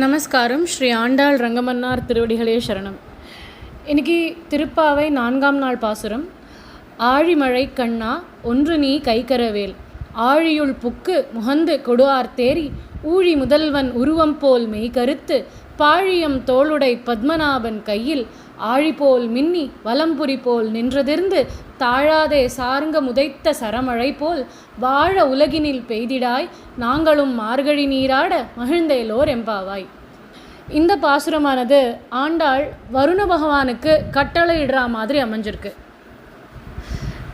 நமஸ்காரம். ஸ்ரீ ஆண்டாள் ரங்கமன்னார் திருவடிகளே சரணம். இன்னைக்கு திருப்பாவை 4ஆம் நாள் பாசுரம். ஆழிமழை கண்ணா ஒன்று நீ கைக்கரவேல், ஆழியுள் புக்கு முகந்து கொடுஆர்த்தேரி, ஊழி முதல்வன் உருவம் போல் மெய்கருத்து, பாழியம் தோளுடை பத்மநாபன் கையில், ஆழிபோல் மின்னி வலம்புரி போல் நின்றதிர்ந்து, தாழாதே சார்ங்க முதைத்த சரமழை போல், வாழ உலகினில் பெய்திடாய் நாங்களும் மார்கழி நீராட மகிழ்ந்தேலோர் எம்பாவாய். இந்த பாசுரமானது ஆண்டாள் வருண பகவானுக்கு கட்டளையிடுற மாதிரி அமைஞ்சிருக்கு.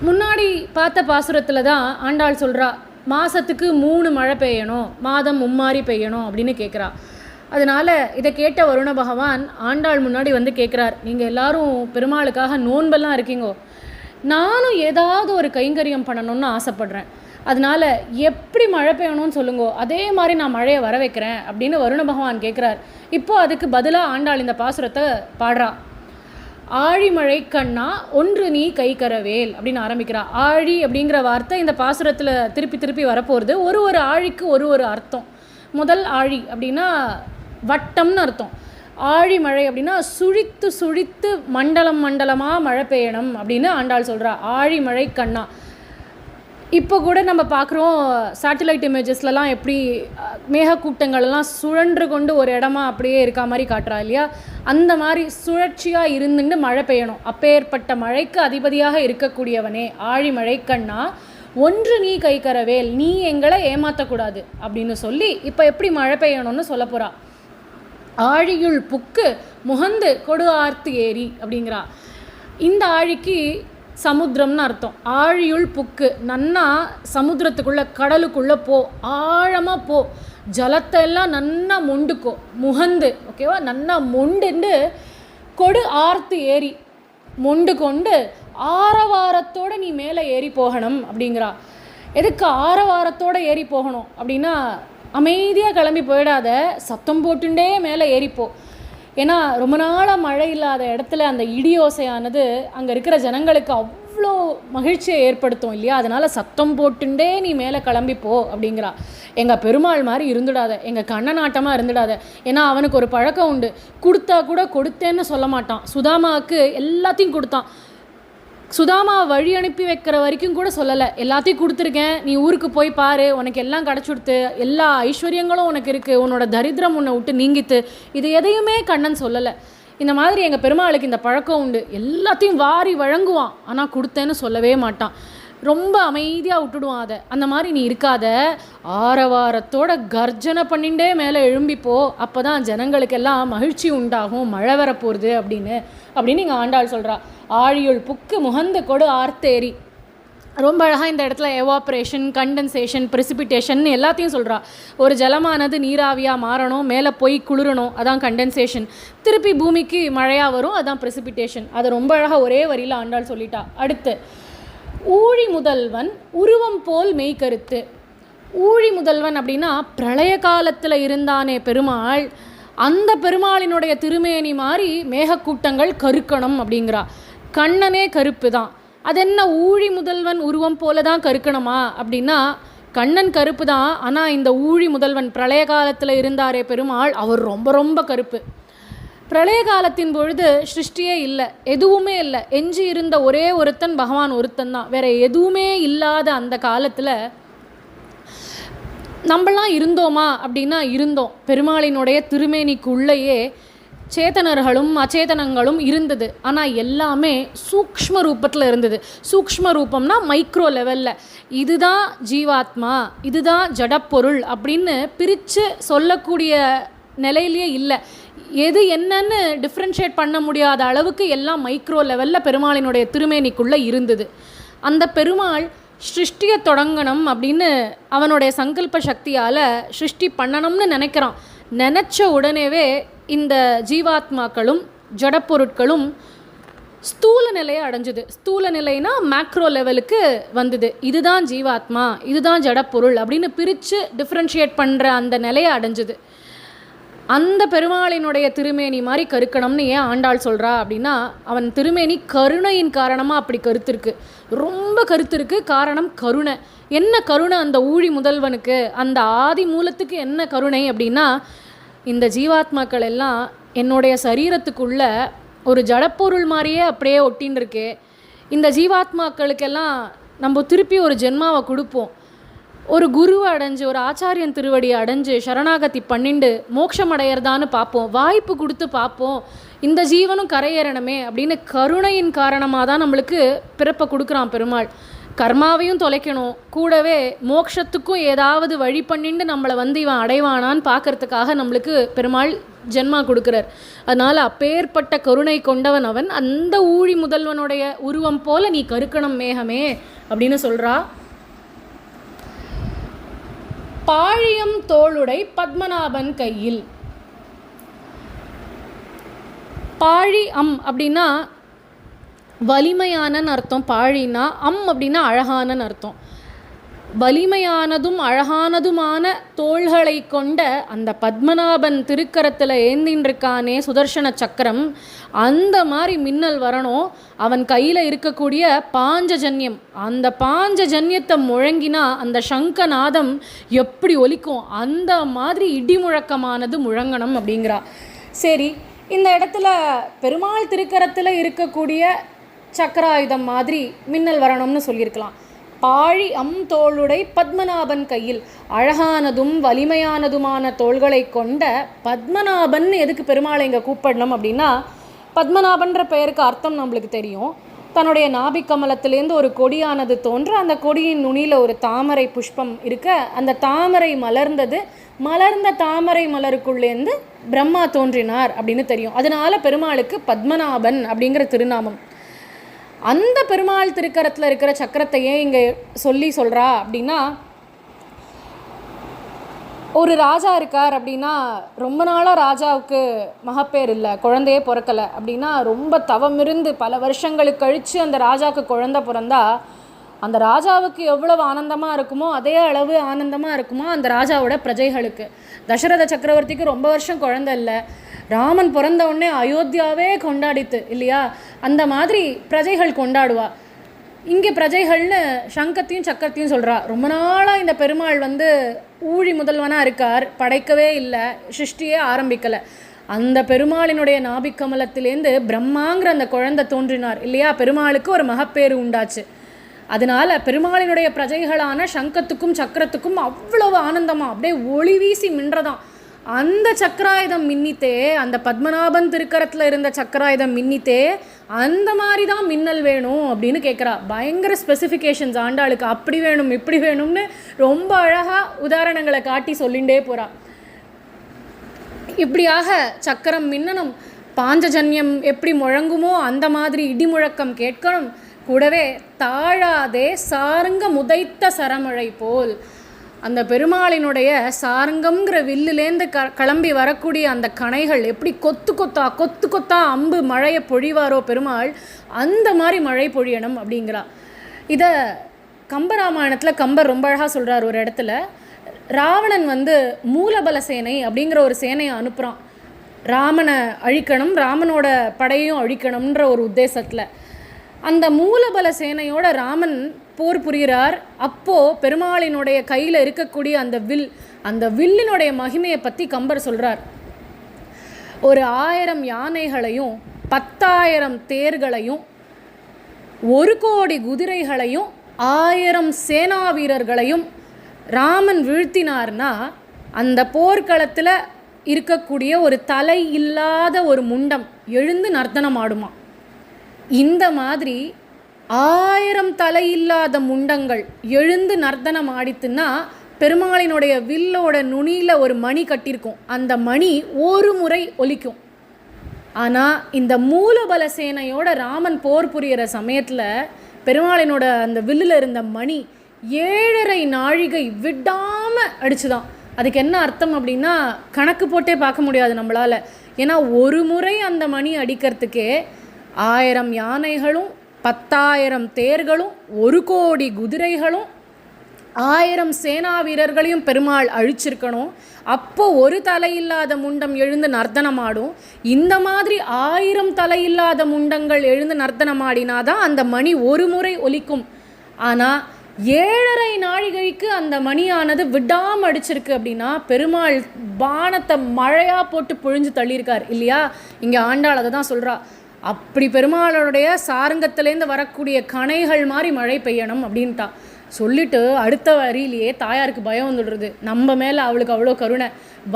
முன்னாடி பார்த்த பாசுரத்தில் தான் ஆண்டாள் சொல்கிறா, மாதத்துக்கு 3 மழை பெய்யணும், மாதம் மும்மாரி பெய்யணும் அப்படின்னு கேட்குறா. அதனால் இதை கேட்ட வருண பகவான் ஆண்டாள் முன்னாடி வந்து கேட்குறார், நீங்கள் எல்லாரும் பெருமாளுக்காக நோன்பெல்லாம் இருக்கீங்கோ, நானும் ஏதாவது ஒரு கைங்கரியம் பண்ணணும்னு ஆசைப்பட்றேன், அதனால் எப்படி மழை பெய்யணும்னு சொல்லுங்கோ, அதே மாதிரி நான் மழையை வர வைக்கிறேன் அப்படின்னு வருண பகவான் கேட்குறார். இப்போது அதுக்கு பதிலாக ஆண்டாள் இந்த பாசுரத்தை பாடுறா. ஆழிமழை கண்ணா ஒன்று நீ கைக்கரவேல் அப்படின்னு ஆரம்பிக்கிறா. ஆழி அப்படிங்கிற வார்த்தை இந்த பாசுரத்தில் திருப்பி திருப்பி வரப்போகிறது. ஒரு ஆழிக்கு ஒரு அர்த்தம். முதல் ஆழி அப்படின்னா வட்டம்னு அர்த்தம். ஆழிமழை அப்படின்னா சுழித்து சுழித்து மண்டலம் மண்டலமாக மழை பெய்யணும் அப்படின்னு ஆண்டாள் சொல்கிறா. ஆழிமழை கண்ணா. இப்போ கூட நம்ம பார்க்குறோம் சேட்டலைட் இமேஜஸ்லலாம் எப்படி மேகக்கூட்டங்கள்லாம் சுழன்று கொண்டு ஒரு இடமா அப்படியே இருக்கா மாதிரி காட்டுறா இல்லையா, அந்த மாதிரி சுழற்சியாக இருந்துட்டு மழை பெய்யணும். அப்பேற்பட்ட மழைக்கு அதிபதியாக இருக்கக்கூடியவனே ஆழிமழை கண்ணா ஒன்று நீ கைக்கரவேல், நீ எங்களை ஏமாற்றக்கூடாது அப்படின்னு சொல்லி இப்போ எப்படி மழை பெய்யணும்னு சொல்ல போகிறா. ஆழியுள் புக்கு முகந்து கொடு ஆர்த்து ஏரி அப்படிங்கிறா. இந்த ஆழிக்கு சமுத்திரம்னு அர்த்தம். ஆழியுள் புக்கு, நன்னா சமுத்திரத்துக்குள்ளே கடலுக்குள்ளே போ, ஆழமாக போ, ஜலத்தை எல்லாம் நன்னா மொண்டுக்கோ, முகந்து ஓகேவா, நன்னா மொண்டுண்டு கொடு ஆர்த்து ஏரி, மொண்டு கொண்டு ஆரவாரத்தோடு நீ மேலே ஏறி போகணும் அப்படிங்கிறா. எதுக்கு ஆரவாரத்தோடு ஏறி போகணும் அப்படின்னா, அமைதியாக கிளம்பி போயிடாத, சத்தம் போட்டுண்டே மேலே ஏறிப்போ. ஏன்னா ரொம்ப நாளாக மழை இல்லாத இடத்துல அந்த இடியோசையானது அங்கே இருக்கிற ஜனங்களுக்கு அவ்வளோ மகிழ்ச்சியை ஏற்படுத்தும் இல்லையா, அதனால் சத்தம் போட்டுண்டே நீ மேலே கிளம்பிப்போ அப்படிங்கிறா. எங்கள் பெருமாள் மாதிரி இருந்துடாத, எங்கள் கண்ணநாட்டமாக இருந்துடாத. ஏன்னா அவனுக்கு ஒரு பழக்கம் உண்டு, கொடுத்தா கூட கொடுத்தேன்னு சொல்ல மாட்டான். சுதாமாவுக்கு எல்லாத்தையும் கொடுத்தான், சுதாமா வழி அனுப்பி வைக்கிற வரைக்கும் கூட சொல்லலை, எல்லாத்தையும் கொடுத்துருக்கேன், நீ ஊருக்கு போய் பாரு, உனக்கு எல்லாம் கிடச்சுடுத்து, எல்லா ஐஸ்வர்யங்களும் உனக்கு இருக்குது, உன்னோட தரித்திரம் உன்னை விட்டு நீங்கித்து, இது எதையுமே கண்ணன் சொல்லலை. இந்த மாதிரி எங்கள் பெருமாளுக்கு இந்த பழக்கம் உண்டு, எல்லாத்தையும் வாரி வழங்குவான், ஆனால் கொடுத்தேன்னு சொல்லவே மாட்டான், ரொம்ப அமைதியாக விட்டுடுவான் அதை. அந்த மாதிரி நீ இருக்காத, ஆரவாரத்தோட கர்ஜனை பண்ணிண்டே மேலே எழும்பிப்போ, அப்போ தான் ஜனங்களுக்கெல்லாம் மகிழ்ச்சி உண்டாகும், மழை வரப்போகுது அப்படின்னு இங்கே ஆண்டாள் சொல்கிறா. ஆழியுள் புக்கு முகந்து கொடு ஆர்த்தேரி. ரொம்ப அழகாக இந்த இடத்துல எவாப்ரேஷன், கண்டென்சேஷன், ப்ரெசிபிட்டேஷன் எல்லாத்தையும் சொல்கிறா. ஒரு ஜலமானது நீராவியாக மாறணும், மேலே போய் குளிரணும், அதான் கண்டென்சேஷன், திருப்பி பூமிக்கு மழையாக வரும், அதான் ப்ரெசிபிட்டேஷன். அது ரொம்ப அழகாக ஒரே வரியில் ஆண்டாள் சொல்லிட்டா. அடுத்து ஊழி முதல்வன் உருவம் போல் மெய்கருத்து. ஊழி முதல்வன் அப்படின்னா பிரளய காலத்தில் இருந்தானே பெருமாள், அந்த பெருமாளினுடைய திருமேனி மாதிரி மேகக்கூட்டங்கள் கருக்கணும் அப்படிங்கிறா. கண்ணனே கருப்பு தான், அது என்ன ஊழி முதல்வன் உருவம் போல தான் கருக்கணுமா அப்படின்னா, கண்ணன் கருப்பு தான், ஆனால் இந்த ஊழி முதல்வன் பிரளய காலத்தில் இருந்தாரே பெருமாள், அவர் ரொம்ப ரொம்ப கருப்பு. பிரளய காலத்தின் பொழுது சிருஷ்டியே இல்லை, எதுவுமே இல்லை, எஞ்சி இருந்த ஒரே ஒருத்தன் பகவான் ஒருத்தன் தான், வேற எதுவுமே இல்லாத அந்த காலத்தில் நம்மளாம் இருந்தோமா அப்படின்னா இருந்தோம். பெருமாளினுடைய திருமேனிக்குள்ளேயே சேத்தனர்களும் அச்சேதனங்களும் இருந்தது, ஆனால் எல்லாமே சூக்ஷ்ம ரூபத்தில் இருந்தது. சூக்ஷ்ம ரூபம்னா மைக்ரோ லெவலில், இதுதான் ஜீவாத்மா, இதுதான் ஜடப்பொருள் அப்படின்னு பிரித்து சொல்லக்கூடிய நிலையிலேயே இல்லை. எது என்னன்னு டிஃப்ரென்ஷியேட் பண்ண முடியாத அளவுக்கு எல்லாம் மைக்ரோ லெவலில் பெருமாளினுடைய திருமேனிக்குள்ளே இருந்தது. அந்த பெருமாள் சிருஷ்டியை தொடங்கணும் அப்படின்னு அவனுடைய சங்கல்ப சக்தியால் சிருஷ்டி பண்ணணும்னு நினைக்கிறான். நினச்ச உடனேவே இந்த ஜீவாத்மாக்களும் ஜடப்பொருட்களும் ஸ்தூல நிலையை அடைஞ்சுது. ஸ்தூல நிலைனா மேக்ரோ லெவலுக்கு வந்தது. இதுதான் ஜீவாத்மா, இதுதான் ஜடப்பொருள் அப்படின்னு பிரித்து டிஃப்ரென்ஷியேட் பண்ணுற அந்த நிலையை அடைஞ்சுது. அந்த பெருமாளினுடைய திருமேனி மாதிரி கருக்கணும்னு ஏன் ஆண்டாள் சொல்கிறா அப்படின்னா, அவன் திருமேனி கருணையின் காரணமாக அப்படி கருத்திருக்கு, ரொம்ப கருத்திருக்கு. காரணம் கருணை. என்ன கருணை அந்த ஊழி முதல்வனுக்கு, அந்த ஆதி மூலத்துக்கு என்ன கருணை அப்படின்னா, இந்த ஜீவாத்மாக்கள் எல்லாம் என்னுடைய சரீரத்துக்குள்ள ஒரு ஜடப்பொருள் மாதிரியே அப்படியே ஒட்டின்னு இருக்கே. இந்த ஜீவாத்மாக்களுக்கெல்லாம் நம்ம திருப்பி ஒரு ஜென்மாவை கொடுப்போம். ஒரு குருவை அடைஞ்சு ஒரு ஆச்சாரியன் திருவடியை அடைஞ்சு சரணாகதி பண்ணிண்டு மோட்சம் அடையிறதான்னு பார்ப்போம், வாய்ப்பு கொடுத்து பார்ப்போம், இந்த ஜீவனும் கரையேறணுமே அப்படின்னு கருணையின் காரணமாக தான் நம்மளுக்கு பிறப்பை கொடுக்குறான் பெருமாள். கர்மாவையும் தொலைக்கணும், கூடவே மோட்சத்துக்கும் ஏதாவது வழி பண்ணிண்டு நம்மளை வந்து இவன் அடைவானான்னு பார்க்கறதுக்காக நம்மளுக்கு பெருமாள் ஜென்மா கொடுக்குறார். அதனால் அப்பேற்பட்ட கருணை கொண்டவன் அவன். அந்த ஊழி முதல்வனுடைய உருவம் போல நீ கருக்கணும் மேகமே அப்படின்னு சொல்கிறா. பாழியம் தோளுடை பத்மநாபன் கையில். பாழி அப்படின்னா வலிமையானன்னு அர்த்தம். பாழினா அப்படின்னா அழகானன்னு அர்த்தம். வலிமையானதும் அழகானதுமான தோள்களை கொண்ட அந்த பத்மநாபன் திருக்கரத்தில் ஏந்தின்றிருக்கானே சுதர்சன சக்கரம், அந்த மாதிரி மின்னல் வரணும். அவன் கையில் இருக்கக்கூடிய பாஞ்சஜன்யம், அந்த பாஞ்சஜன்யத்தை முழங்கினா அந்த சங்கநாதம் எப்படி ஒலிக்கும், அந்த மாதிரி இடி முழக்கமானது முழங்கணும் அப்படிங்கிறா. சரி, இந்த இடத்துல பெருமாள் திருக்கரத்தில் இருக்கக்கூடிய சக்கராயுதம் மாதிரி மின்னல் வரணும்னு சொல்லியிருக்கலாம். பாழி தோளுடை பத்மநாபன் கையில், அழகானதும் வலிமையானதுமான தோள்களை கொண்ட பத்மநாபன். எதுக்கு பெருமாளை இங்கே கூப்பிடணும் அப்படின்னா, பத்மநாபன்ற பெயருக்கு அர்த்தம் நம்மளுக்கு தெரியும். தன்னுடைய நாபிக்கமலத்திலேருந்து ஒரு கொடியானது தோன்ற, அந்த கொடியின் நுனியில் ஒரு தாமரை புஷ்பம் இருக்க, அந்த தாமரை மலர்ந்தது, மலர்ந்த தாமரை மலருக்குள்ளேருந்து பிரம்மா தோன்றினார் அப்படின்னு தெரியும். அதனால பெருமாளுக்கு பத்மநாபன் அப்படிங்கிற திருநாமம். அந்த பெருமாள் திருக்கரத்தில் இருக்கிற சக்கரத்தையே இங்கே சொல்கிறா அப்படின்னா, ஒரு ராஜா இருக்கார் அப்படின்னா, ரொம்ப நாளாக ராஜாவுக்கு மகப்பேர் இல்லை, குழந்தையே பிறக்கலை அப்படின்னா, ரொம்ப தவம் இருந்து பல வருஷங்களுக்கு கழித்து அந்த ராஜாவுக்கு குழந்தை பிறந்தா அந்த ராஜாவுக்கு எவ்வளவு ஆனந்தமாக இருக்குமோ அதே அளவு ஆனந்தமாக இருக்குமோ அந்த ராஜாவோட பிரஜைகளுக்கு. தசரத சக்கரவர்த்திக்கு ரொம்ப வருஷம் குழந்தை இல்லை, ராமன் பிறந்த உடனே அயோத்தியாவே கொண்டாடித்து இல்லையா, அந்த மாதிரி பிரஜைகள் கொண்டாடுவா. இங்கே பிரஜைகள்னு சங்கத்தையும் சக்கரத்தையும் சொல்கிறா. ரொம்ப நாளாக இந்த பெருமாள் வந்து ஊழி முதல்வனாக இருக்கார், படைக்கவே இல்லை, சிருஷ்டியே ஆரம்பிக்கலை. அந்த பெருமாளினுடைய நாபிக்கமலத்திலேருந்து பிரம்மாங்கிற அந்த குழந்தை தோன்றினார் இல்லையா, பெருமாளுக்கு ஒரு மகப்பேறு உண்டாச்சு. அதனால் பெருமாளினுடைய பிரஜைகளான சங்கத்துக்கும் சக்கரத்துக்கும் அவ்வளவு ஆனந்தமாக அப்படியே ஒளி வீசி மின்றதான். அந்த சக்கராயுதம் மின்னித்தே, அந்த பத்மநாபன் திருக்கரத்தில் இருந்த சக்கராயுதம் மின்னித்தே, அந்த மாதிரி தான் மின்னல் வேணும் அப்படின்னு கேட்குறா. பயங்கர ஸ்பெசிஃபிகேஷன்ஸ் ஆண்டாளுக்கு, அப்படி வேணும் இப்படி வேணும்னு ரொம்ப அழகாக உதாரணங்களை காட்டி சொல்லிகிட்டே போகிறா. இப்படியாக சக்கரம் மின்னணும், பாஞ்சஜன்யம் எப்படி முழங்குமோ அந்த மாதிரி இடி முழக்கம் கேட்கணும், கூடவே தாழாதே சாருங்க முதைத்த சரமழை போல் அந்த பெருமாளினுடைய சாருங்கம்ங்கிற வில்லுலேருந்து கிளம்பி வரக்கூடிய அந்த கணைகள் எப்படி கொத்து கொத்தா அம்பு மழையை பொழிவாரோ பெருமாள், அந்த மாதிரி மழை பொழியணும் அப்படிங்கிறா. இதை கம்பராமாயணத்தில் கம்பர் ரொம்ப அழகாக சொல்கிறார். ஒரு இடத்துல ராவணன் வந்து மூலபல சேனை அப்படிங்கிற ஒரு சேனையை அனுப்புகிறான், ராமனை அழிக்கணும், ராமனோட படையையும் அழிக்கணும்ன்ற ஒரு உத்தேசத்தில். அந்த மூலபல சேனையோட ராமன் போர் புரிகிறார். அப்போது பெருமாளினுடைய கையில் இருக்கக்கூடிய அந்த வில்லினுடைய மகிமையை பற்றி கம்பர் சொல்கிறார். ஒரு 1000 யானைகளையும் 10,000 தேர்களையும் 1 கோடி குதிரைகளையும் 1000 சேனா வீரர்களையும் ராமன் வீழ்த்தினார்னா அந்த போர்க்களத்தில் இருக்கக்கூடிய ஒரு தலை இல்லாத ஒரு முண்டம் எழுந்து நர்த்தனம் ஆடுமா. இந்த மாதிரி 1000 தலை இல்லாத முண்டங்கள் எழுந்து நர்த்தனம் ஆடித்துன்னா பெருமாளினுடைய வில்லோட நுனியில் ஒரு மணி கட்டியிருக்கும், அந்த மணி ஒரு முறை ஒலிக்கும். ஆனால் இந்த மூலபல சேனையோட ராமன் போர் புரிகிற சமயத்தில் பெருமாளினோட அந்த வில்லில் இருந்த மணி 7.5 நாழிகை விடாமல் அடிச்சுதான். அதுக்கு என்ன அர்த்தம் அப்படின்னா, கணக்கு போட்டே பார்க்க முடியாது நம்மளால். ஏன்னா ஒரு முறை அந்த மணி அடிக்கிறதுக்கே 1000 யானைகளும் 10,000 தேர்களும் 1 கோடி குதிரைகளும் 1000 சேனா வீரர்களையும் பெருமாள் அழிச்சிருக்கணும். அப்போ ஒரு தலையில்லாத முண்டம் எழுந்து நர்த்தனமாடும். இந்த மாதிரி 1000 தலையில்லாத முண்டங்கள் எழுந்து நர்த்தனமாடினாதான் அந்த மணி ஒரு முறை ஒலிக்கும். ஆனால் 7:30 நாழிகைக்கு அந்த மணியானது விடாமல் அடிச்சிருக்கு அப்படின்னா பெருமாள் பானத்தை மழையாக போட்டு பொழிஞ்சு தள்ளியிருக்கார் இல்லையா? இங்கே ஆண்டாள் அதை தான் சொல்கிறா. அப்படி பெருமாளுடைய சாரங்கத்திலேருந்து வரக்கூடிய கணைகள் மாதிரி மழை பெய்யணும் அப்படின்ட்டா. சொல்லிட்டு அடுத்த வரியிலேயே தாயாருக்கு பயம் வந்துடுறது. நம்ம மேலே அவளுக்கு அவ்வளோ கருணை.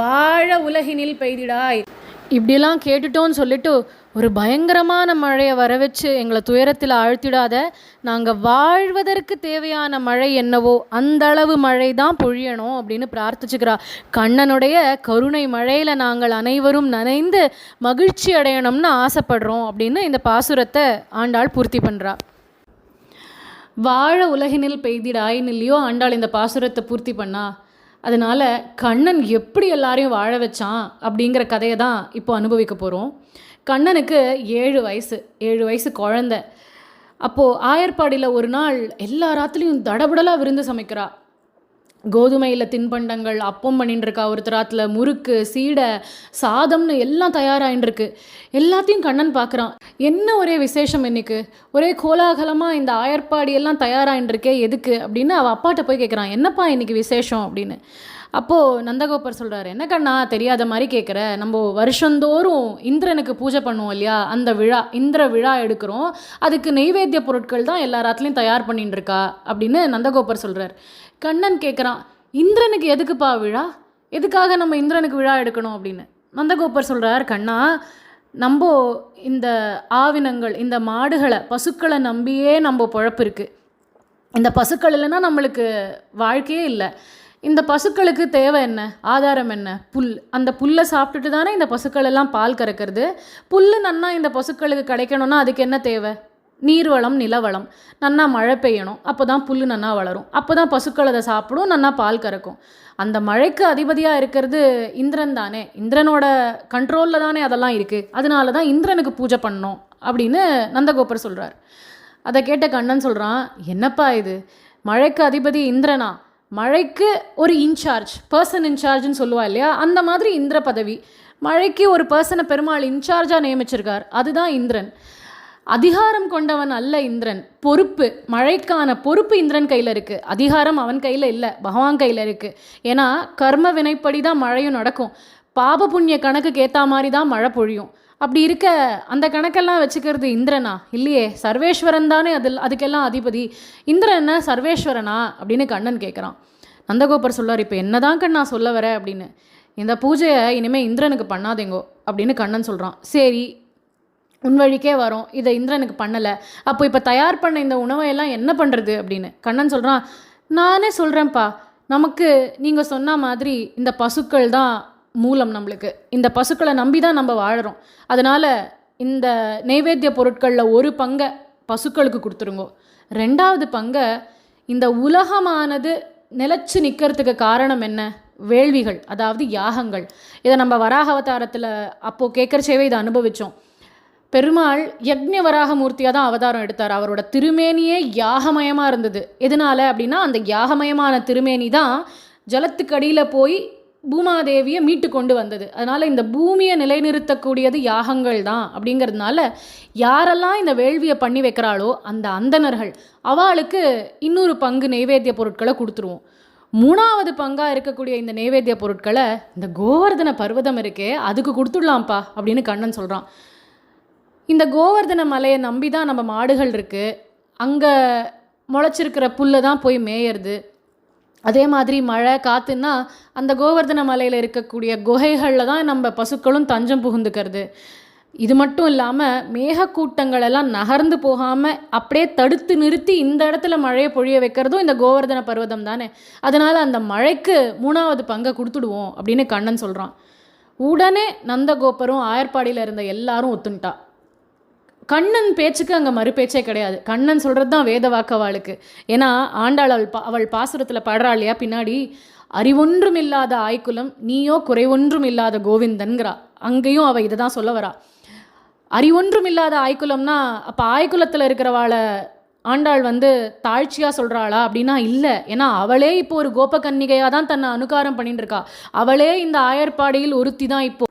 வாழ உலகினில் பெய்திடாய் இப்படிலாம் கேட்டுட்டோன்னு சொல்லிட்டு ஒரு பயங்கரமான மழையை வர வச்சு எங்களை துயரத்தில் ஆழ்த்திடாத, நாங்கள் வாழ்வதற்கு தேவையான மழை என்னவோ அந்த அளவு மழை தான் பொழியணும் அப்படின்னு பிரார்த்திச்சுக்கிறா. கண்ணனுடைய கருணை மழையில் நாங்கள் அனைவரும் நனைந்து மகிழ்ச்சி அடையணும்னு ஆசைப்படுறோம் அப்படின்னு இந்த பாசுரத்தை ஆண்டாள் பூர்த்தி பண்ணுறா. வாழ உலகினில் பெய்திடாயின்னு இல்லையோ ஆண்டாள் இந்த பாசுரத்தை பூர்த்தி பண்ணா. அதனால் கண்ணன் எப்படி எல்லாரையும் வாழ வச்சான் அப்படிங்கிற கதையை தான் இப்போ அனுபவிக்க போகிறோம். கண்ணனுக்கு 7 வயசு குழந்தை. அப்போது ஆயர்பாடியில் ஒரு நாள் எல்லா ராத்துலேயும் தடபடலாக விருந்து சமைக்கிறா. கோதுமையில் தின்பண்டங்கள் அப்பம் பண்ணின்னு இருக்கா. ஒருத்தராத்தில் முறுக்கு, சீடை, சாதம்னு எல்லாம் தயாராகின்னு எல்லாத்தையும் கண்ணன் பார்க்குறான். என்ன ஒரே விசேஷம் இன்னைக்கு, ஒரே கோலாகலமாக இந்த ஆயர்பாடியெல்லாம் தயாராகின்னு இருக்கே, எதுக்கு அப்படின்னு அவள் அப்பாட்ட போய் கேட்குறான். என்னப்பா இன்னைக்கு விசேஷம் அப்படின்னு. அப்போது நந்தகோபர் சொல்கிறார், என்ன கண்ணா தெரியாத மாதிரி கேட்குற, நம்ம வருஷந்தோறும் இந்திரனுக்கு பூஜை பண்ணுவோம் இல்லையா, அந்த விழா இந்திர விழா எடுக்கிறோம், அதுக்கு நெய்வேத்திய பொருட்கள் தான் எல்லா ராத்துலேயும் தயார் பண்ணிட்டு இருக்கா அப்படின்னு நந்தகோபர் சொல்கிறார். கண்ணன் கேட்குறான், இந்திரனுக்கு எதுக்குப்பா விழா, எதுக்காக நம்ம இந்திரனுக்கு விழா எடுக்கணும் அப்படின்னு. நந்தகோபர் சொல்கிறார், கண்ணா நம்ம இந்த ஆவினங்கள், இந்த மாடுகளை, பசுக்களை நம்பியே நம்ம பொழப்பு இருக்குது. இந்த பசுக்கள் இல்லைன்னா நம்மளுக்கு வாழ்க்கையே இல்லை. இந்த பசுக்களுக்கு தேவை என்ன, ஆதாரம் என்ன, புல். அந்த புல்லை சாப்பிட்டுட்டு தானே இந்த பசுக்கள் எல்லாம் பால் கறக்கிறது. புல் நன்னா இந்த பசுக்களுக்கு கிடைக்கணும்னா அதுக்கு என்ன தேவை, நீர்வளம், நிலவளம். நன்னா மழை பெய்யணும், அப்போ தான் புல் நன்னா வளரும், அப்போ தான் பசுக்கள் அதை சாப்பிடும், நன்னா பால் கறக்கும். அந்த மழைக்கு அதிபதியாக இருக்கிறது இந்திரன் தானே, இந்திரனோட கண்ட்ரோலில் தானே அதெல்லாம் இருக்குது. அதனால தான் இந்திரனுக்கு பூஜை பண்ணணும் அப்படின்னு நந்தகோபர் சொல்கிறார். அதை கேட்ட கண்ணன் சொல்கிறான், என்னப்பா இது, மழைக்கு அதிபதி இந்திரனா, மழைக்கு ஒரு இன்சார்ஜ், பர்சன் இன்சார்ஜ்னு சொல்லுவா இல்லையா, அந்த மாதிரி இந்திர பதவி. மழைக்கு ஒரு பர்சனை பெருமாள் இன்சார்ஜாக நியமிச்சிருக்கார், அதுதான் இந்திரன். அதிகாரம் கொண்டவன் அல்ல இந்திரன், பொறுப்பு, மழைக்கான பொறுப்பு இந்திரன் கையில் இருக்குது, அதிகாரம் அவன் கையில் இல்லை, பகவான் கையில் இருக்குது. ஏன்னா கர்ம வினைப்படி தான் மழையும் நடக்கும், பாப புண்ணிய கணக்குக்கு ஏற்ற மாதிரி தான் மழை பொழியும். அப்படி இருக்க அந்த கணக்கெல்லாம் வச்சுக்கிறது இந்திரனா இல்லையே, சர்வேஸ்வரன் தானே அதுக்கெல்லாம் அதிபதி. இந்திரன் என்ன சர்வேஸ்வரனா அப்படின்னு கண்ணன் கேட்குறான். நந்தகோபர் சொல்கிறார், இப்போ என்ன தான் கண்ணா சொல்ல வர அப்படின்னு. இந்த பூஜையை இனிமேல் இந்திரனுக்கு பண்ணாதேங்கோ அப்படின்னு கண்ணன் சொல்கிறான். சரி, உன் வழிக்கே வரோம், இதை இந்திரனுக்கு பண்ணலை, அப்போ இப்போ தயார் பண்ண இந்த உணவையெல்லாம் என்ன பண்ணுறது அப்படின்னு. கண்ணன் சொல்கிறான், நானே சொல்கிறேன்ப்பா, நமக்கு நீங்கள் சொன்ன மாதிரி இந்த பசுக்கள் தான் மூலம், நம்மளுக்கு இந்த பசுக்களை நம்பி தான் நம்ம வாழறோம். அதனால் இந்த நைவேத்திய பொருட்களில் ஒரு பங்கை பசுக்களுக்கு கொடுத்துருங்கோ, 2வது பங்கை இந்த உலகமானது நிலச்சி நிற்கிறதுக்கு காரணம் என்ன, வேள்விகள், அதாவது யாகங்கள். இதை நம்ம வராக அவதாரத்தில் அப்போது கேட்குறச்சேவே இதை அனுபவித்தோம். பெருமாள் யக்ஞ வராகமூர்த்தியாக தான் அவதாரம் எடுத்தார். அவரோட திருமேனியே யாகமயமாக இருந்தது. எதனால் அப்படின்னா அந்த யாகமயமான திருமேனி தான் ஜலத்துக்கு அடியில் போய் பூமாதேவியை மீட்டு கொண்டு வந்தது. அதனால் இந்த பூமியை நிலைநிறுத்தக்கூடியது யாகங்கள் தான். அப்படிங்கிறதுனால யாரெல்லாம் இந்த வேள்வியை பண்ணி வைக்கிறாளோ அந்த அந்தணர்கள், அவளுக்கு இன்னொரு பங்கு நைவேத்திய பொருட்களை கொடுத்துருவோம். 3வது பங்காக இருக்கக்கூடிய இந்த நைவேத்திய பொருட்களை இந்த கோவர்தன பர்வதம் இருக்கே அதுக்கு கொடுத்துடலாம்ப்பா அப்படின்னு கண்ணன் சொல்கிறான். இந்த கோவர்தன மலையை நம்பி தான் நம்ம மாடுகள் இருக்குது, அங்கே முளைச்சிருக்கிற புல்லை தான் போய் மேயறது. அதே மாதிரி மழை காற்றுன்னா அந்த கோவர்தன மலையில் இருக்கக்கூடிய குகைகளில் தான் நம்ம பசுக்களும் தஞ்சம் புகுந்துக்கிறது. இது மட்டும் இல்லாமல் மேகக்கூட்டங்களெல்லாம் நகர்ந்து போகாமல் அப்படியே தடுத்து நிறுத்தி இந்த இடத்துல மழையை பொழிய வைக்கிறதும் இந்த கோவர்தன பர்வதம் தானே. அதனால் அந்த மழைக்கு 3வது பங்கை கொடுத்துடுவோம் அப்படின்னு கண்ணன் சொல்கிறான். உடனே நந்தகோபரும் ஆயர்பாடியில் இருந்த எல்லாரும் ஒத்துன்ட்டா. கண்ணன் பேச்சுக்கு அங்கே மறுபேச்சே கிடையாது. கண்ணன் சொல்கிறது தான் வேத வாக்கவாளுக்கு. ஏன்னா ஆண்டாள் அவள் பாசுரத்தில் பாடுறா இல்லையா பின்னாடி, அறிவொன்றும் இல்லாத ஆய்க்குலம் நீயோ குறைவொன்றும் இல்லாத கோவிந்தன்கிறா. அங்கேயும் அவள் இதை தான் சொல்ல வரா. அறிவொன்றும் இல்லாத ஆய்க்குலம்னா அப்போ ஆய்க்குலத்தில் இருக்கிறவாளை ஆண்டாள் தாழ்ச்சியாக சொல்கிறாளா அப்படின்னா இல்லை. ஏன்னா அவளே இப்போ ஒரு கோபகன்னிகையாக தான் தன்னை அனுகாரம் பண்ணிட்டு இருக்கா. அவளே இந்த ஆயர்பாடியில் ஒருத்தி தான் இப்போ.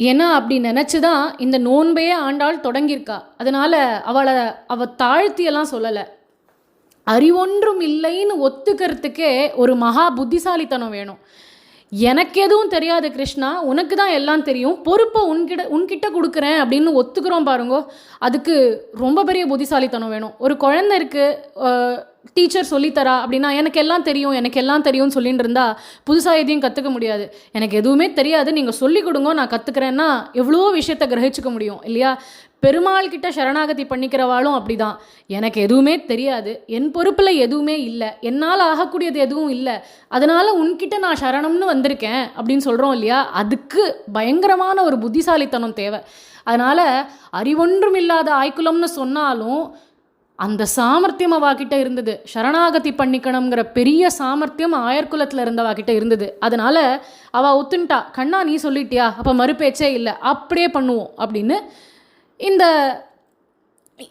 ஏன்னா அப்படி நினச்சி தான் இந்த நோன்பையே ஆண்டாள் தொடங்கியிருக்கா. அதனால் அவள் தாழ்த்தியெல்லாம் சொல்லலை. அறிவொன்றும் இல்லைன்னு ஒத்துக்கிறதுக்கே ஒரு மகா புத்திசாலித்தனம் வேணும். எனக்கு எதுவும் தெரியாது கிருஷ்ணா, உனக்கு தான் எல்லாம் தெரியும், பொறுப்பை உன்கிட்ட கொடுக்குறேன் அப்படின்னு ஒத்துக்கிறோம் பாருங்கோ, அதுக்கு ரொம்ப பெரிய புத்திசாலித்தனம் வேணும். ஒரு குழந்தை இருக்குது, டீச்சர் சொல்லித்தரா அப்படின்னா எனக்கு எல்லாம் தெரியும்னு சொல்லிட்டு இருந்தா புதுசாக எதையும் கற்றுக்க முடியாது. எனக்கு எதுவுமே தெரியாது, நீங்கள் சொல்லிக் கொடுங்க, நான் கற்றுக்கிறேன்னா எவ்வளோ விஷயத்தை கிரகிச்சிக்க முடியும் இல்லையா? பெருமாள் கிட்ட சரணாகதி பண்ணிக்கிறவாளும் அப்படி தான். எனக்கு எதுவுமே தெரியாது, என் பொறுப்பில் எதுவுமே இல்லை, என்னால் ஆகக்கூடியது எதுவும் இல்லை, அதனால் உன்கிட்ட நான் சரணம்னு வந்திருக்கேன் அப்படின்னு சொல்கிறோம் இல்லையா? அதுக்கு பயங்கரமான ஒரு புத்திசாலித்தனம் தேவை. அதனால் அறிவொன்றும் இல்லாத ஆய்க்குலம்னு சொன்னாலும் அந்த சாமர்த்தியம் அவகிட்ட இருந்தது. சரணாகதி பண்ணிக்கணுங்கிற பெரிய சாமர்த்தியம் ஆயர்குலத்தில் இருந்தவாகிட்ட இருந்தது. அதனால் அவள் ஒத்துன்ட்டா. கண்ணா நீ சொல்லிட்டியா, அப்போ மறுபேச்சே இல்லை, அப்படியே பண்ணுவோம் அப்படின்னு இந்த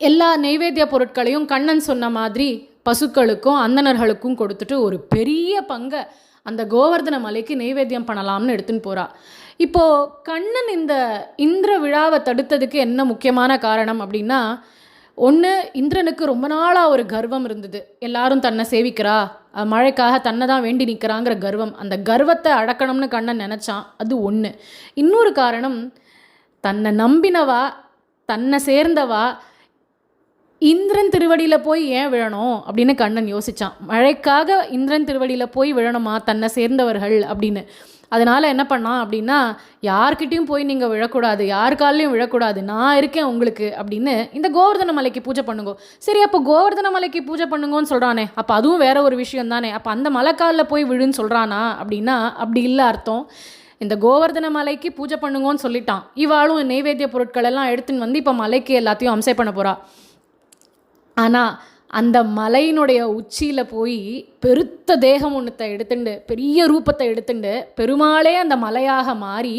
எல்லா நைவேத்திய பொருட்களையும் கண்ணன் சொன்ன மாதிரி பசுக்களுக்கும் அந்தணர்களுக்கும் கொடுத்துட்டு ஒரு பெரிய பங்கை அந்த கோவர்தன மலைக்கு நைவேத்தியம் பண்ணலாம்னு எடுத்துன்னு போகிறா. இப்போது கண்ணன் இந்த இந்திர விழாவை தடுத்ததுக்கு என்ன முக்கியமான காரணம் அப்படின்னா, ஒன்று, இந்திரனுக்கு ரொம்ப நாளாக ஒரு கர்வம் இருந்தது. எல்லாரும் தன்னை சேவிக்கிறா, மழைக்காக தன்னை தான் வேண்டி நிற்கிறாங்கிற கர்வம். அந்த கர்வத்தை அடக்கணும்னு கண்ணன் நினச்சான், அது ஒன்று. இன்னொரு காரணம், தன்னை நம்பினவா, தன்னை சேர்ந்தவா இந்திரன் திருவடியில் போய் ஏன் விழணும் அப்படின்னு கண்ணன் யோசித்தான். மழைக்காக இந்திரன் திருவடியில் போய் விழணுமா தன்னை சேர்ந்தவர்கள் அப்படின்னு. அதனால் என்ன பண்ணான் அப்படின்னா, யார்கிட்டையும் போய் நீங்கள் விழக்கூடாது, யார் காலையும் விழக்கூடாது, நான் இருக்கேன் உங்களுக்கு அப்படின்னு இந்த கோவர்தன மலைக்கு பூஜை பண்ணுங்கோ. சரி, அப்போ கோவர்தன மலைக்கு பூஜை பண்ணுங்கன்னு சொல்கிறானே, அப்போ அதுவும் வேற ஒரு விஷயம் தானே, அப்போ அந்த மலைக்காலில் போய் விழுன்னு சொல்கிறானா அப்படின்னா அப்படி இல்லை அர்த்தம். இந்த கோவர்தன மலைக்கு பூஜை பண்ணுங்கன்னு சொல்லிட்டான். இவாளும் நைவேத்திய பொருட்கள் எல்லாம் எடுத்துன்னு வந்து இப்போ மலைக்கு எல்லாத்தையும் அம்சை பண்ண போகிறா. ஆனால் அந்த மலையினுடைய உச்சியில் போய் பெருத்த தேகம் ஒன்றத்தை எடுத்துண்டு, பெரிய ரூபத்தை எடுத்துண்டு, பெருமாளே அந்த மலையாக மாறி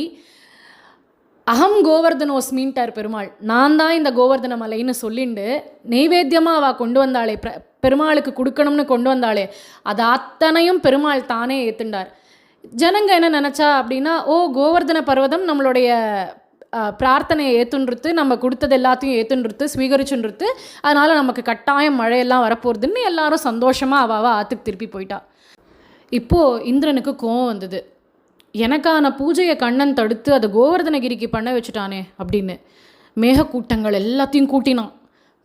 அகம் கோவர்தனோஸ்மின்ட்டார் பெருமாள். நான் தான் இந்த கோவர்தன மலைன்னு சொல்லிண்டு நெய்வேத்தியமாக அவள் கொண்டு வந்தாளே, பெருமாளுக்கு கொடுக்கணும்னு கொண்டு வந்தாளே, அது அத்தனையும் பெருமாள் தானே ஏற்றுண்டார். ஜனங்க என்ன நினச்சா அப்படின்னா, ஓ கோவர்தன பர்வதம் நம்மளுடைய பிரார்த்தனையை ஏற்றுன்றது, நம்ம கொடுத்தது எல்லாத்தையும் ஏற்றுன்றது, ஸ்வீகரிச்சுன்றது, அதனால் நமக்கு கட்டாயம் மழையெல்லாம் வரப்போகிறதுன்னு எல்லாரும் சந்தோஷமாக அவாவா ஆற்றுக்கு திருப்பி போயிட்டா. இப்போது இந்திரனுக்கு கோவம் வந்தது. எனக்கான பூஜையை கண்ணன் தடுத்து அதை கோவர்தனகிரிக்கு பண்ண வச்சுட்டானே அப்படின்னு மேகக்கூட்டங்கள் எல்லாத்தையும்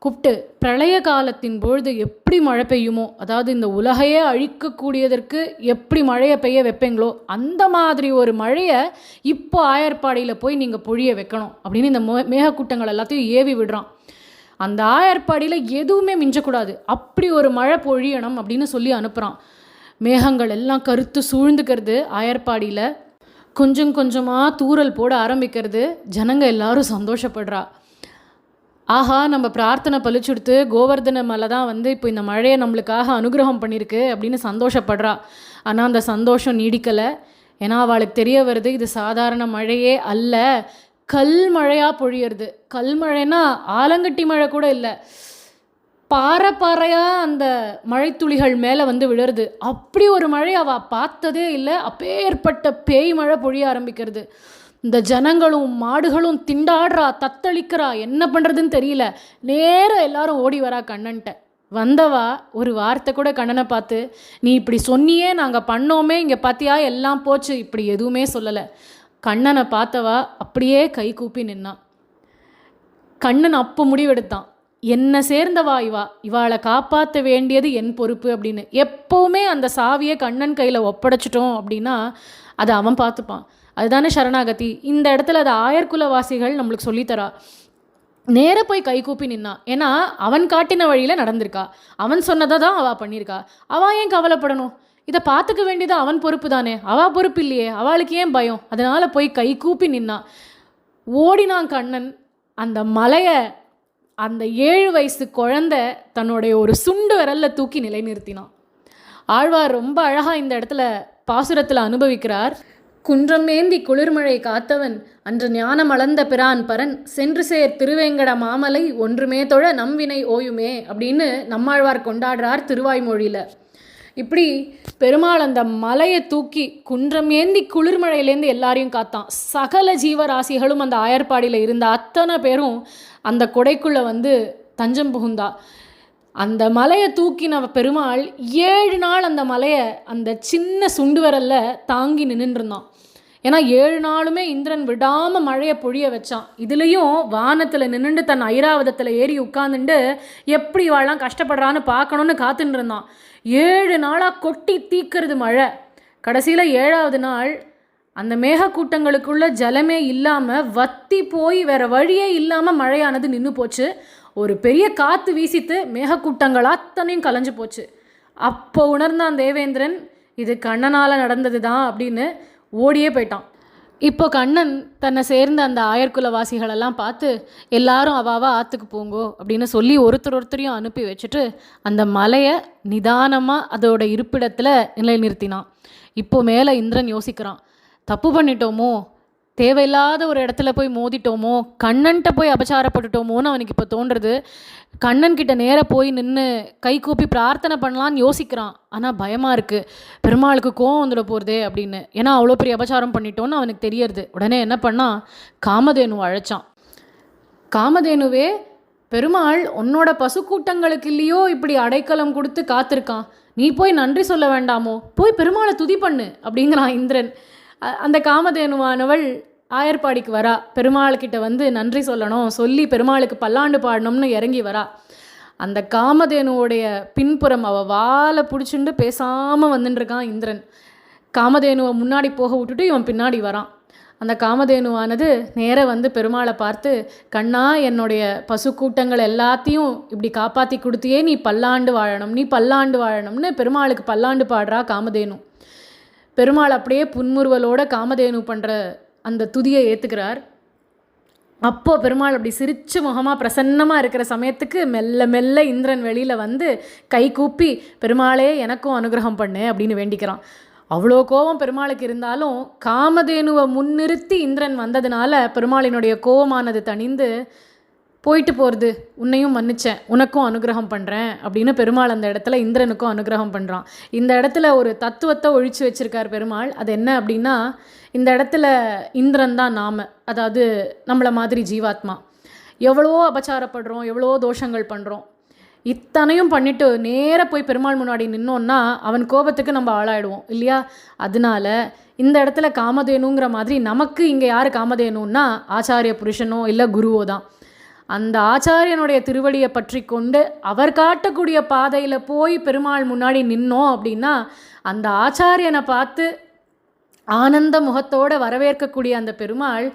கூப்பிட்டு பிரளய காலத்தின் பொழுது எப்படி மழை பெய்யுமோ, அதாவது இந்த உலகையே அழிக்கக்கூடியதற்கு எப்படி மழையை பெய்ய வைப்பீங்களோ அந்த மாதிரி ஒரு மழையை இப்போ ஆயர்பாடியில் போய் நீங்கள் பொழிய வைக்கணும் அப்படின்னு இந்த மேகக்கூட்டங்கள் எல்லாத்தையும் ஏவி விடுறான். அந்த ஆயர்பாடியில் எதுவுமே மிஞ்சக்கூடாது, அப்படி ஒரு மழை பொழியணும் அப்படின்னு சொல்லி அனுப்புகிறான். மேகங்கள் எல்லாம் கருத்து சூழ்ந்துக்கிறது, ஆயர்பாடியில் கொஞ்சம் கொஞ்சமாக தூறல் போட ஆரம்பிக்கிறது. ஜனங்க எல்லாரும் சந்தோஷப்படுறா. ஆஹா, நம்ம பிரார்த்தனை பழிச்சுடுத்து, கோவர்தன மலை தான் வந்து இப்போ இந்த மழையை நம்மளுக்காக அனுகிரகம் பண்ணியிருக்கு அப்படின்னு சந்தோஷப்படுறா. ஆனால் அந்த சந்தோஷம் நீடிக்கலை. ஏன்னா அவளுக்கு தெரிய வருது, இது சாதாரண மழையே அல்ல, கல் மழையாக பொழியறது. கல் மழைன்னா ஆலங்கட்டி மழை கூட இல்லை, பாறையாக அந்த மழைத்துளிகள் மேலே வந்து விழுறது. அப்படி ஒரு மழை அவள் பார்த்ததே இல்லை. அப்பேற்பட்ட பேய் மழை பொழிய ஆரம்பிக்கிறது. இந்த ஜனங்களும் மாடுகளும் திண்டாடுறா, தத்தளிக்கிறா, என்ன பண்ணுறதுன்னு தெரியல. நேராக எல்லாரும் ஓடி வரா கண்ணன்ட்ட. வந்தவா ஒரு வார்த்தை கூட கண்ணனை பார்த்து, நீ இப்படி சொன்னியே, நாங்கள் பண்ணோமே, இங்கே பார்த்தியா எல்லாம் போச்சு, இப்படி எதுவுமே சொல்லலை. கண்ணனை பார்த்தவா அப்படியே கை கூப்பி நின்னான். கண்ணன் அப்போ முடிவெடுத்தான், என்னை சேர்ந்தவா இவாளை காப்பாற்ற வேண்டியது என் பொறுப்பு அப்படின்னு. எப்போவுமே அந்த சாவியை கண்ணன் கையில் ஒப்படைச்சிட்டோம் அப்படின்னா அதை அவன் பார்த்துப்பான். அதுதானே சரணாகதி. இந்த இடத்துல அது ஆயர்குலவாசிகள் நம்மளுக்கு சொல்லித்தரா. நேராக போய் கை கூப்பி நின்னா. ஏன்னா அவன் காட்டின வழியில் நடந்திருக்கா, அவன் சொன்னதை தான் அவள் பண்ணியிருக்கா. அவள் ஏன் கவலைப்படணும்? இதை பார்த்துக்க வேண்டியது அவன் பொறுப்பு தானே, அவள் பொறுப்பு இல்லையே, அவளுக்கு ஏன் பயம்? அதனால் போய் கை கூப்பி நின்னா. ஓடினான் கண்ணன். அந்த மலையை அந்த 7 வயசு குழந்தை தன்னுடைய ஒரு சுண்டு விரலில் தூக்கி நிலைநிறுத்தினான். ஆழ்வார் ரொம்ப அழகாக இந்த இடத்துல பாசுரத்தில் அனுபவிக்கிறார். குன்றமேந்தி குளிர்மழை காத்தவன் அன்று ஞானம் அளந்த பிரான் பரன் சென்று சேர் திருவேங்கட மாமலை ஒன்றுமே தொழ நம்வினை ஓயுமே அப்படின்னு நம்மாழ்வார் கொண்டாடுறார் திருவாய்மொழியில். இப்படி பெருமாள் அந்த மலையை தூக்கி குன்றம் ஏந்தி குளிர்மழையிலேருந்து எல்லாரையும் காத்தான். சகல ஜீவராசிகளும் அந்த ஆயர்பாடியில் இருந்த அத்தனை பேரும் அந்த கொடைக்குள்ளே வந்து தஞ்சம் புகுந்தா. அந்த மலையை தூக்கின பெருமாள் 7 நாள் அந்த மலையை அந்த சின்ன சுண்டு விரலில் தாங்கி நின்றுருந்தான். ஏன்னா 7 நாளுமே இந்திரன் விடாமல் மழையை பொழிய வச்சான். இதுலேயும் வானத்தில் நின்றுண்டு தன் ஐராவதத்தில் ஏறி உட்காந்துட்டு எப்படி வாழலாம் கஷ்டப்படுறான்னு பார்க்கணுன்னு காத்துட்டு இருந்தான். 7 நாளாக கொட்டி தீக்கிறது மழை. கடைசியில் 7ஆவது நாள் அந்த மேகக்கூட்டங்களுக்குள்ள ஜலமே இல்லாமல் வத்தி போய் வேறு வழியே இல்லாமல் மழையானது நின்று போச்சு. ஒரு பெரிய காற்று வீசித்து மேகக்கூட்டங்கள் அத்தனையும் கலைஞ்சு போச்சு. அப்போ உணர்ந்தான் தேவேந்திரன், இது கண்ணனால் நடந்தது தான் அப்படின்னு ஓடியே போயிட்டான். இப்போ கண்ணன் தன்னை சேர்ந்த அந்த ஆயர்குலவாசிகளெல்லாம் பார்த்து எல்லாரும் அவாவா ஆற்றுக்கு போங்கோ அப்படின்னு சொல்லி ஒருத்தரையும் அனுப்பி வச்சுட்டு அந்த மலையை நிதானமாக அதோட இருப்பிடத்தில் நிலைநிறுத்தினான். இப்போ மேலே இந்திரன் யோசிக்கிறான், தப்பு பண்ணிட்டோமோ, தேவையில்லாத ஒரு இடத்துல போய் மோதிட்டோமோ, கண்ணன்கிட்ட போய் அபச்சாரப்பட்டுட்டோமோன்னு அவனுக்கு இப்போ தோன்றுறது. கண்ணன்கிட்ட நேராக போய் நின்று கை கூப்பி பிரார்த்தனை பண்ணலான்னு யோசிக்கிறான். ஆனால் பயமாக இருக்குது, பெருமாளுக்கு கோவம் வந்துட போகிறதே அப்படின்னு. ஏன்னா அவ்வளோ பெரிய அபச்சாரம் பண்ணிட்டோன்னு அவனுக்கு தெரியறது. உடனே என்ன பண்ணால் காமதேனு அழைச்சான். காமதேனுவே, பெருமாள் உன்னோட பசுக்கூட்டங்களுக்கு இல்லையோ இப்படி அடைக்கலம் கொடுத்து காத்திருக்கான், நீ போய் நன்றி சொல்ல வேண்டாமோ, போய் பெருமாளை துதி பண்ணு அப்படிங்கிறான் இந்திரன். அந்த காமதேனுவானவள் ஆயர்பாடிக்கு வரா. பெருமாள்கிட்ட வந்து நன்றி சொல்லணும், சொல்லி பெருமாளுக்கு பல்லாண்டு பாடணும்னு இறங்கி வரா. அந்த காமதேனுவோடைய பின்புறம் அவள் வாழை பிடிச்சுண்டு பேசாமல் வந்துட்டுருக்கான் இந்திரன். காமதேனுவை முன்னாடி போக விட்டுட்டு இவன் பின்னாடி வரான். அந்த காமதேனுவானது நேராக வந்து பெருமாளை பார்த்து, கண்ணா, என்னுடைய பசுக்கூட்டங்கள் எல்லாத்தையும் இப்படி காப்பாற்றி கொடுத்தியே, நீ பல்லாண்டு வாழணும், நீ பல்லாண்டு வாழணும்னு பெருமாளுக்கு பல்லாண்டு பாடுறா காமதேனு. பெருமாள் அப்படியே புன்முறுவலோட காமதேனு பண்ணுற அந்த துதியை ஏற்றுக்கிறார். அப்போது பெருமாள் அப்படி சிரிச்சு முகமாக பிரசன்னமாக இருக்கிற சமயத்துக்கு மெல்ல மெல்ல இந்திரன் வெளியில் வந்து கை கூப்பி, பெருமாளே எனக்கும் அனுகிரகம் பண்ணு அப்படின்னு வேண்டிக்கிறான். அவ்வளோ கோபம் பெருமாளுக்கு இருந்தாலும் காமதேனுவை முன்னிறுத்தி இந்திரன் வந்ததுனால பெருமாளினுடைய கோபமானது தணிந்து போயிட்டு போகிறது, உன்னையும் மன்னிச்சேன், உனக்கும் அனுகிரகம் பண்ணுறேன் அப்படின்னு பெருமாள் அந்த இடத்துல இந்திரனுக்கும் அனுகிரகம் பண்ணுறான். இந்த இடத்துல ஒரு தத்துவத்தை ஒழிச்சு வச்சுருக்கார் பெருமாள். அது என்ன அப்படின்னா, இந்த இடத்துல இந்திரன் தான் நாம, அதாவது நம்மளை மாதிரி ஜீவாத்மா. எவ்வளோ அபச்சாரப்படுறோம், எவ்வளோ தோஷங்கள் பண்ணுறோம், இத்தனையும் பண்ணிவிட்டு நேராக போய் பெருமாள் முன்னாடி நின்னோன்னா அவன் கோபத்துக்கு நம்ம ஆளாயிடுவோம் இல்லையா? அதனால இந்த இடத்துல காமதேனுங்கிற மாதிரி நமக்கு இங்கே யார் காமதேனுன்னா ஆச்சாரிய புருஷனோ இல்லை குருவோ தான். அந்த ஆச்சாரியனுடைய திருவடியை பற்றி கொண்டு அவர் காட்டக்கூடிய பாதையில் போய் பெருமாள் முன்னாடி நின்னோம் அப்படின்னா அந்த ஆச்சாரியனை பார்த்து ஆனந்த முகத்தோடு வரவேற்கக்கூடிய அந்த பெருமாள்,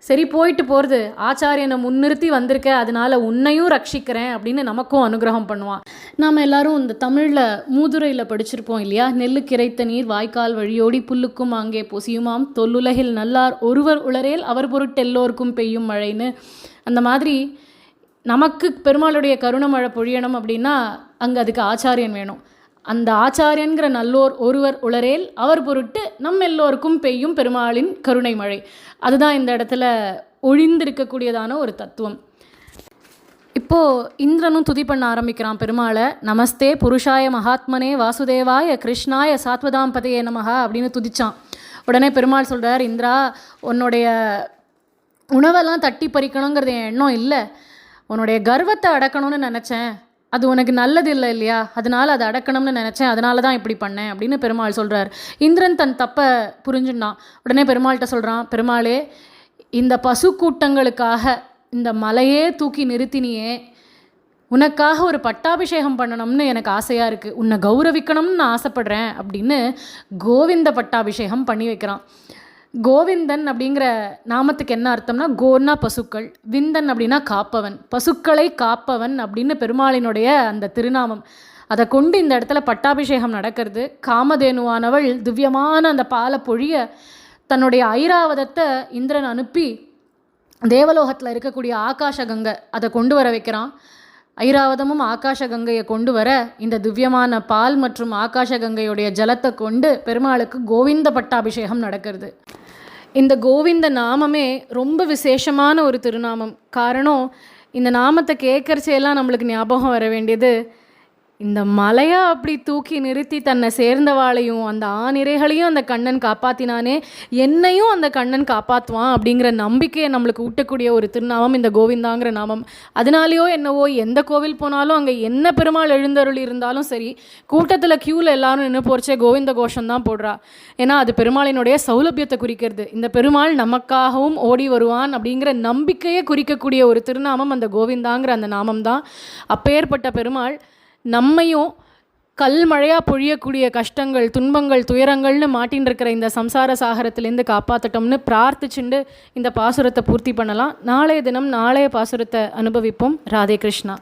சரி போயிட்டு போகிறது, ஆச்சாரியனை முன்னிறுத்தி வந்திருக்க, அதனால் உன்னையும் ரட்சிக்கிறேன் அப்படின்னு நமக்கும் அனுகிரகம் பண்ணுவான். நாம் எல்லாரும் இந்த தமிழில் மூதுரையில் படிச்சிருப்போம் இல்லையா? நெல்லுக்கு இறைத்த நீர் வாய்க்கால் வழியோடி புல்லுக்கும் அங்கே பொசியுமாம், தொல்லுலகில் நல்லார் ஒருவர் உளரேல் அவர் பொருட்டெல்லோருக்கும் பெய்யும் மழைன்னு. அந்த மாதிரி நமக்கு பெருமாளுடைய கருணை மழை பொழியணும் அப்படின்னா அங்கே அதுக்கு ஆச்சாரியன் வேணும். அந்த ஆச்சாரியன்கிற நல்லோர் ஒருவர் உளரேல் அவர் பொருட்டு நம் எல்லோருக்கும் பெய்யும் பெருமாளின் கருணை மழை. அதுதான் இந்த இடத்துல ஒழிந்திருக்கக்கூடியதான ஒரு தத்துவம். இப்போது இந்திரனும் துதி பண்ண ஆரம்பிக்கிறான் பெருமாளை. நமஸ்தே புருஷாய மகாத்மனே வாசுதேவாய கிருஷ்ணாய சாத்வதாம்பதையே நமஹா அப்படின்னு துதிச்சான். உடனே பெருமாள் சொல்கிறார், இந்திரா, உன்னுடைய உணவெல்லாம் தட்டி பறிக்கணுங்கிறது என் எண்ணம் இல்லை, உன்னுடைய கர்வத்தை அடக்கணும்னு நினச்சேன், அது உனக்கு நல்லது இல்லை இல்லையா, அதனால் அதை அடக்கணும்னு நினச்சேன், அதனால தான் இப்படி பண்ணேன் அப்படின்னு பெருமாள் சொல்கிறார். இந்திரன் தன் தப்பை புரிஞ்சுட்டான். உடனே பெருமாள்கிட்ட சொல்கிறான், பெருமாளே, இந்த பசு கூட்டங்களுக்காக இந்த மலையே தூக்கி நிறுத்தினியே, உனக்காக ஒரு பட்டாபிஷேகம் பண்ணணும்னு எனக்கு ஆசையாக இருக்குது, உன்னை கௌரவிக்கணும்னு நான் ஆசைப்படுறேன் அப்படின்னு கோவிந்த பட்டாபிஷேகம் பண்ணி வைக்கிறான். கோவிந்தன் அப்படிங்கிற நாமத்துக்கு என்ன அர்த்தம்னா, கோன்னா பசுக்கள், விந்தன் அப்படின்னா காப்பவன், பசுக்களை காப்பவன் அப்படின்னு பெருமாளினுடைய அந்த திருநாமம். அதை கொண்டு இந்த இடத்துல பட்டாபிஷேகம் நடக்கிறது. காமதேனுவானவள் திவ்யமான அந்த பாலை பொழிய தன்னுடைய ஐராவதத்தை இந்திரன் அனுப்பி தேவலோகத்தில் இருக்கக்கூடிய ஆகாஷ கங்கை அதை கொண்டு வர வைக்கிறான். ஐராவதமும் ஆகாஷ கங்கையை கொண்டு வர இந்த திவ்யமான பால் மற்றும் ஆகாஷ கங்கையுடைய ஜலத்தை கொண்டு பெருமாளுக்கு கோவிந்த பட்டாபிஷேகம் நடக்கிறது. இந்த கோவிந்த நாமமே ரொம்ப விசேஷமான ஒரு திருநாமம். காரணம், இந்த நாமத்தை கேட்கறச்செல்லாம் நம்மளுக்கு ஞாபகம் வர வேண்டியது இந்த மலையை அப்படி தூக்கி நிறுத்தி தன்னை சேர்ந்தவாளையும் அந்த ஆணிரைகளையும் அந்த கண்ணன் காப்பாற்றினானே, என்னையும் அந்த கண்ணன் காப்பாற்றுவான் அப்படிங்கிற நம்பிக்கையை நம்மளுக்கு ஊட்டக்கூடிய ஒரு திருநாமம் இந்த கோவிந்தாங்கிற நாமம். அதனாலேயோ என்னவோ எந்த கோவில் போனாலும் அங்கே என்ன பெருமாள் எழுந்தருளி இருந்தாலும் சரி, கூட்டத்தில் க்யூவில் எல்லாரும் நின்று போகிறச்சே கோவிந்த கோஷம் தான் போடுறா. ஏன்னா அது பெருமாளினுடைய சௌலபியத்தை குறிக்கிறது. இந்த பெருமாள் நமக்காகவும் ஓடி வருவான் அப்படிங்கிற நம்பிக்கையை குறிக்கக்கூடிய ஒரு திருநாமம் அந்த கோவிந்தாங்கிற அந்த நாமம் தான். அப்பேற்பட்ட பெருமாள் நம்மையும் கல் மழையாக பொழியக்கூடிய கஷ்டங்கள், துன்பங்கள், துயரங்கள்னு மாட்டின்னு இருக்கிற இந்த சம்சார சாகரத்துலேருந்து காப்பாற்றட்டோம்னு பிரார்த்திச்சுண்டு இந்த பாசுரத்தை பூர்த்தி பண்ணலாம். நாளைய தினம் நாளைய பாசுரத்தை அனுபவிப்போம். ராதே கிருஷ்ணா.